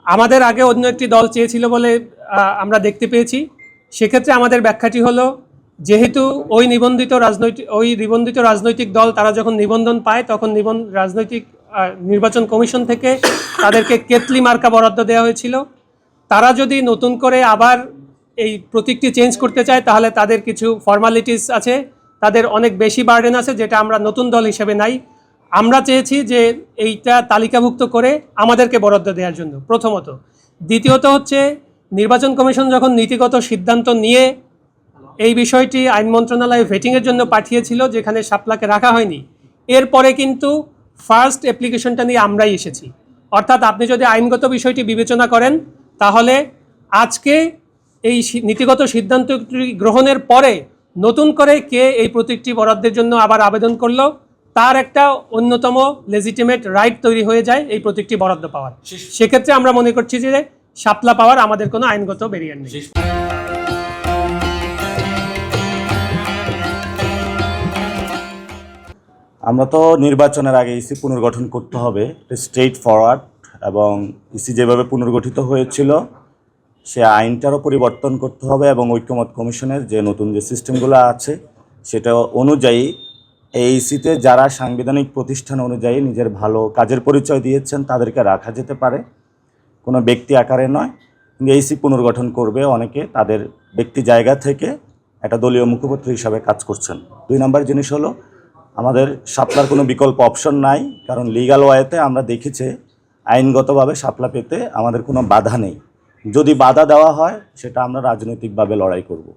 আমাদের আগে অন্য একটি দল চেয়েছিল বলে আমরা দেখতে পেয়েছি। সেক্ষেত্রে আমাদের ব্যাখ্যাটি হলো, যেহেতু ওই নিবন্ধিত রাজনৈতিক দল তারা যখন নিবন্ধন পায় তখন রাজনৈতিক নির্বাচন কমিশন থেকে তাদেরকে কেতলি মার্কা বরাদ্দ দেওয়া হয়েছিল। তারা যদি নতুন করে আবার এই প্রতীকটি চেঞ্জ করতে চায় তাহলে তাদের কিছু ফর্মালিটিস আছে, তাদের অনেক বেশি বার্ডেন আছে, যেটা আমরা নতুন দল হিসেবে নাই। আমরা চেয়েছি যে এইটা তালিকাভুক্ত করে আমাদেরকে বরাদ্দ দেওয়ার জন্য, প্রথমত। দ্বিতীয়ত হচ্ছে, নির্বাচন কমিশন যখন নীতিগত সিদ্ধান্ত নিয়ে এই বিষয়টি আইন মন্ত্রণালয়ে ভেটিংয়ের জন্য পাঠিয়েছিল, যেখানে শাপলাকে রাখা হয়নি, এরপরে কিন্তু ফার্স্ট অ্যাপ্লিকেশনটা নিয়ে আমরাই এসেছি। অর্থাৎ আপনি যদি আইনগত বিষয়টি বিবেচনা করেন তাহলে আজকে এই নীতিগত সিদ্ধান্তটি গ্রহণের পরে নতুন করে কে এই প্রতীকটি বরাদ্দের জন্য আবার আবেদন করলো, তার একটা অন্যতম লেজিটিমেট রাইট তৈরি হয়ে যায় এই প্রতীকটি বরাদ্দ পাওয়ার। সেক্ষেত্রে আমরা মনে করছি যে শাপলা পাওয়ার আমাদের কোনো আইনগত ব্যারিয়ার নেই। আমরা তো নির্বাচনের আগে ইসি পুনর্গঠন করতে হবে, স্ট্রেট ফরওয়ার্ড, এবং ইসি যেভাবে পুনর্গঠিত হয়েছিল সে আইনটারও পরিবর্তন করতে হবে, এবং ঐক্যমত কমিশনের যে নতুন যে সিস্টেমগুলো আছে সেটা অনুযায়ী এই ইসিতে যারা সাংবিধানিক প্রতিষ্ঠান অনুযায়ী নিজের ভালো কাজের পরিচয় দিয়েছেন তাদেরকে রাখা যেতে পারে, কোনো ব্যক্তি আকারে নয়। কিন্তু ইসি পুনর্গঠন করবে অনেকে তাদের ব্যক্তি জায়গা থেকে একটা দলীয় মুখপাত্র হিসাবে কাজ করছেন। 2 নম্বর জিনিস হলো, আমাদের শাপলার কোনো বিকল্প অপশন নাই, কারণ লিগ্যাল ওয়েতে আমরা দেখেছি আইনগতভাবে শাপলা পেতে আমাদের কোনো বাধা নেই। যদি বাধা দেওয়া হয় সেটা আমরা রাজনৈতিকভাবে লড়াই করব।